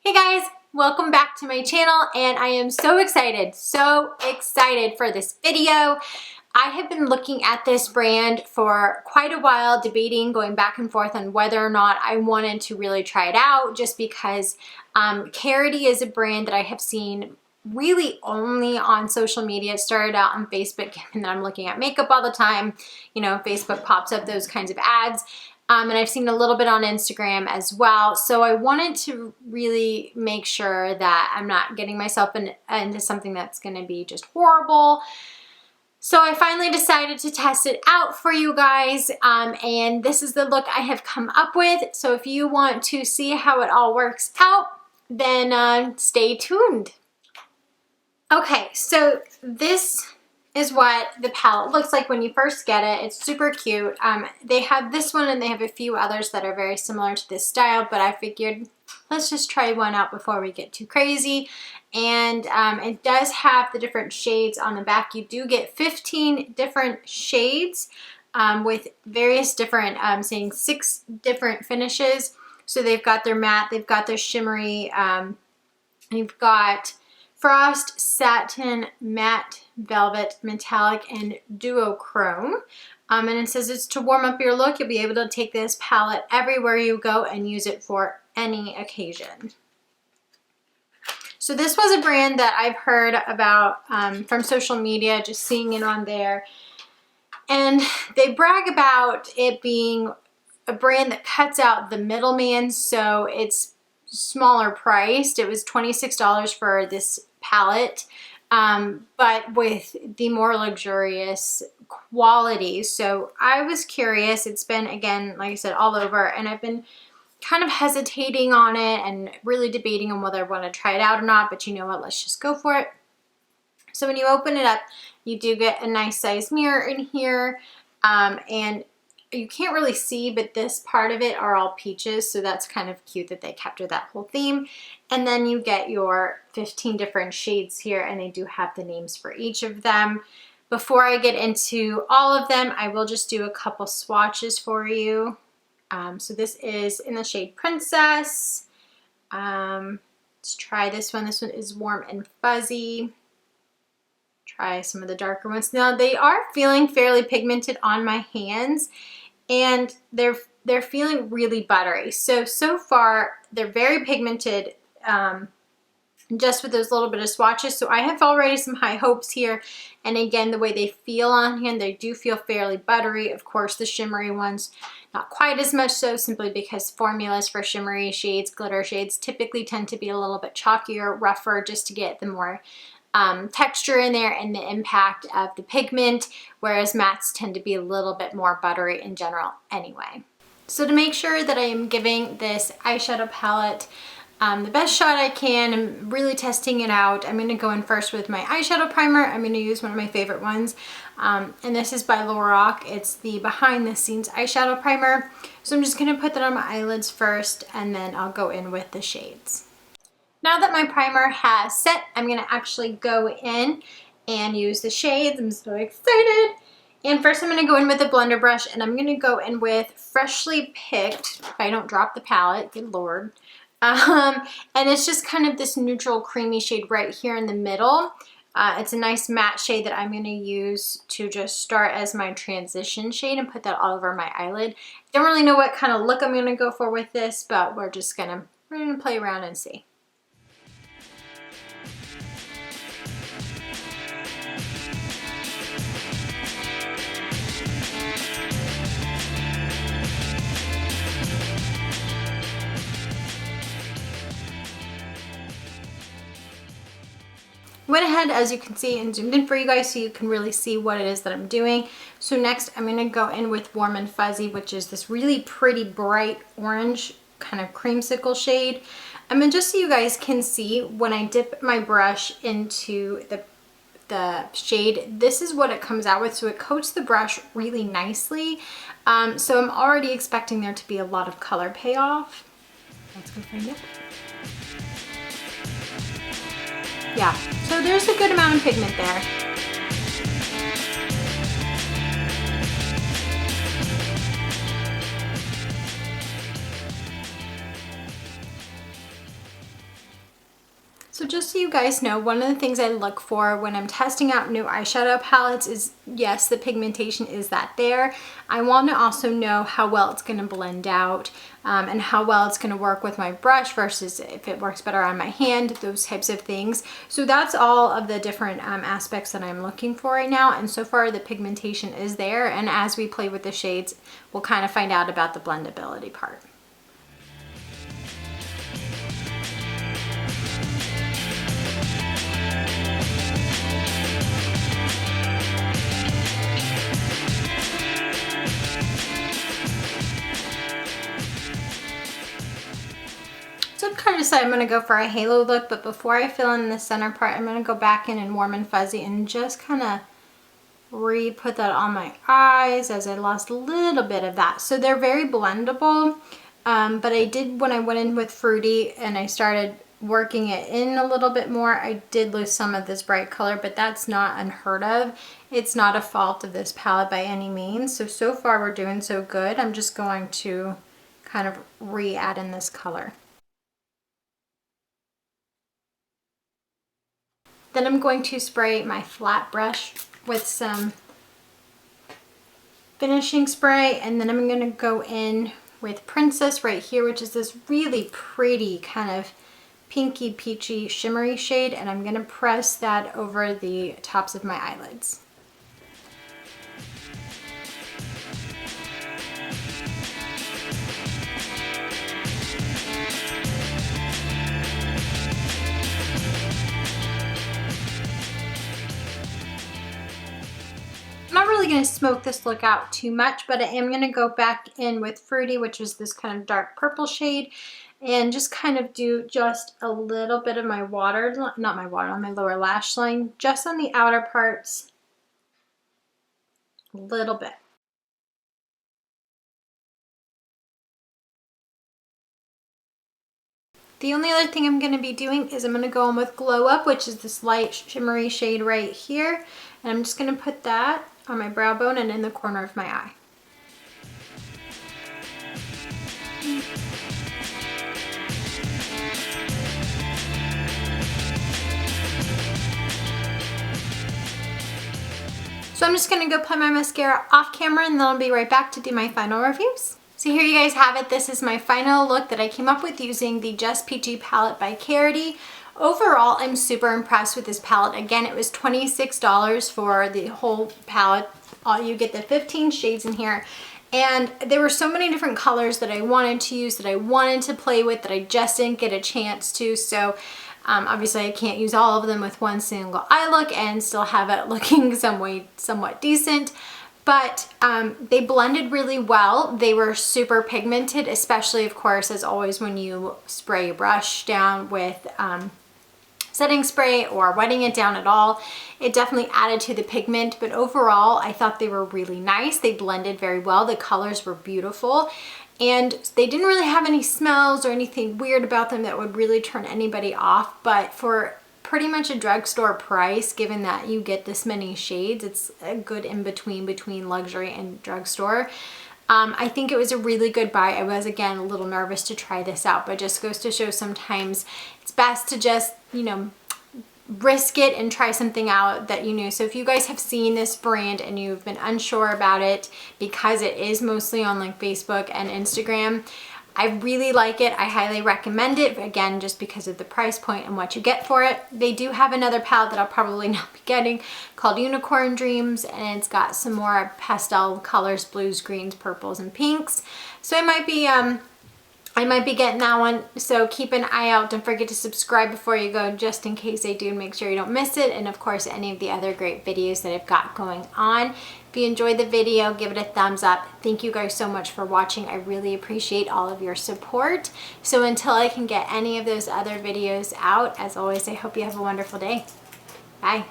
Hey guys, welcome back to my channel, and I am so excited for this video. I have been looking at this brand for quite a while, debating, going back and forth on whether or not I wanted to really try it out, just because Karity is a brand that I have seen really only on social media. It started out on Facebook, and then I'm looking at makeup all the time. You know, Facebook pops up those kinds of ads. And I've seen a little bit on Instagram as well. So I wanted to really make sure that I'm not getting myself into something that's going to be just horrible. So I finally decided to test it out for you guys. And this is the look I have come up with. So if you want to see how it all works out, then stay tuned. Okay, so this is what the palette looks like when you first get it. It's super cute. They have this one and they have a few others that are very similar to this style, but I figured let's just try one out before we get too crazy. And it does have the different shades on the back. You do get 15 different shades with various different, saying 6 different finishes. So they've got their matte, they've got their shimmery, you've got Frost, Satin, Matte, Velvet, Metallic, and Duochrome. And it says it's to warm up your look. You'll be able to take this palette everywhere you go and use it for any occasion. So this was a brand that I've heard about from social media, just seeing it on there. And they brag about it being a brand that cuts out the middleman, so it's smaller priced. It was $26 for this palette, but with the more luxurious quality. So I was curious. It's been, again, like I said, all over, and I've been kind of hesitating on it and really debating on whether I want to try it out or not, but you know what, let's just go for it. So when you open it up, you do get a nice size mirror in here, and you can't really see, but this part of it are all peaches, so that's kind of cute that they capture that whole theme. And then you get your 15 different shades here, and they do have the names for each of them. Before I get into all of them, I will just do a couple swatches for you. So this is in the shade Princess. Let's try this one. This one is Warm and Fuzzy. Try some of the darker ones. Now they are feeling fairly pigmented on my hands, and they're feeling really buttery. So far they're very pigmented, just with those little bit of swatches. So I have already some high hopes here. And again, the way they feel on hand, they do feel fairly buttery. Of course, the shimmery ones, not quite as much so, simply because formulas for shimmery shades, glitter shades, typically tend to be a little bit chalkier, rougher, just to get the more texture in there and the impact of the pigment, whereas mattes tend to be a little bit more buttery in general anyway. So to make sure that I am giving this eyeshadow palette the best shot I can, I'm really testing it out. I'm going to go in first with my eyeshadow primer. I'm going to use one of my favorite ones, and this is by Lorac. It's the Behind the Scenes eyeshadow primer. So I'm just going to put that on my eyelids first, and then I'll go in with the shades. Now that my primer has set, I'm going to actually go in and use the shades. I'm so excited. And first I'm going to go in with a blender brush, and I'm going to go in with Freshly Picked, if I don't drop the palette, good lord. And it's just kind of this neutral creamy shade right here in the middle. It's a nice matte shade that I'm going to use to just start as my transition shade and put that all over my eyelid. Don't really know what kind of look I'm going to go for with this, but we're going to play around and see. Went ahead, as you can see, and zoomed in for you guys so you can really see what it is that I'm doing. So next I'm going to go in with Warm and Fuzzy, which is this really pretty bright orange kind of creamsicle shade. Just so you guys can see, when I dip my brush into the shade, this is what it comes out with. So it coats the brush really nicely. So I'm already expecting there to be a lot of color payoff. Let's go find it. Yeah, so there's a good amount of pigment there. So just so you guys know, one of the things I look for when I'm testing out new eyeshadow palettes is, yes, the pigmentation is that there. I want to also know how well it's going to blend out and how well it's going to work with my brush versus if it works better on my hand, those types of things. So that's all of the different aspects that I'm looking for right now. And so far the pigmentation is there. And as we play with the shades, we'll kind of find out about the blendability part. So I've kind of decided I'm going to go for a halo look, but before I fill in the center part, I'm going to go back in and Warm and Fuzzy and just kind of re-put that on my eyes as I lost a little bit of that. So they're very blendable, but I did, when I went in with Fruity and I started working it in a little bit more, I did lose some of this bright color, but that's not unheard of. It's not a fault of this palette by any means. So far we're doing so good. I'm just going to kind of re-add in this color. Then I'm going to spray my flat brush with some finishing spray, and then I'm going to go in with Princess right here, which is this really pretty kind of pinky peachy shimmery shade, and I'm going to press that over the tops of my eyelids. I'm not really going to smoke this look out too much, but I am going to go back in with Fruity, which is this kind of dark purple shade, and just kind of do just a little bit of my water, not my water, on my lower lash line, just on the outer parts, a little bit. The only other thing I'm going to be doing is I'm going to go in with Glow Up, which is this light shimmery shade right here, and I'm just going to put that on my brow bone and in the corner of my eye. So I'm just going to go apply my mascara off camera, and then I'll be right back to do my final reviews. So here you guys have it. This is my final look that I came up with using the Just Peachy palette by Karity. Overall, I'm super impressed with this palette. Again, it was $26 for the whole palette. You get the 15 shades in here. And there were so many different colors that I wanted to use, that I wanted to play with, that I just didn't get a chance to. So obviously I can't use all of them with one single eye look and still have it looking somewhat decent. But they blended really well. They were super pigmented, especially, of course, as always, when you spray your brush down with setting spray or wetting it down at all. It definitely added to the pigment, but overall, I thought they were really nice. They blended very well. The colors were beautiful, and they didn't really have any smells or anything weird about them that would really turn anybody off. But for pretty much a drugstore price, given that you get this many shades, it's a good in-between between luxury and drugstore. I think it was a really good buy. I was, again, a little nervous to try this out, but just goes to show sometimes it's best to just, you know, risk it and try something out that you knew. So if you guys have seen this brand and you've been unsure about it, because it is mostly on like Facebook and Instagram, I really like it. I highly recommend it, again, just because of the price point and what you get for it. They do have another palette that I'll probably not be getting called Unicorn Dreams, and it's got some more pastel colors, blues, greens, purples, and pinks. So I might be getting that one, so keep an eye out. Don't forget to subscribe before you go, just in case I do, and make sure you don't miss it. And of course, any of the other great videos that I've got going on. If you enjoyed the video, give it a thumbs up. Thank you guys so much for watching. I really appreciate all of your support. So until I can get any of those other videos out, as always, I hope you have a wonderful day. Bye.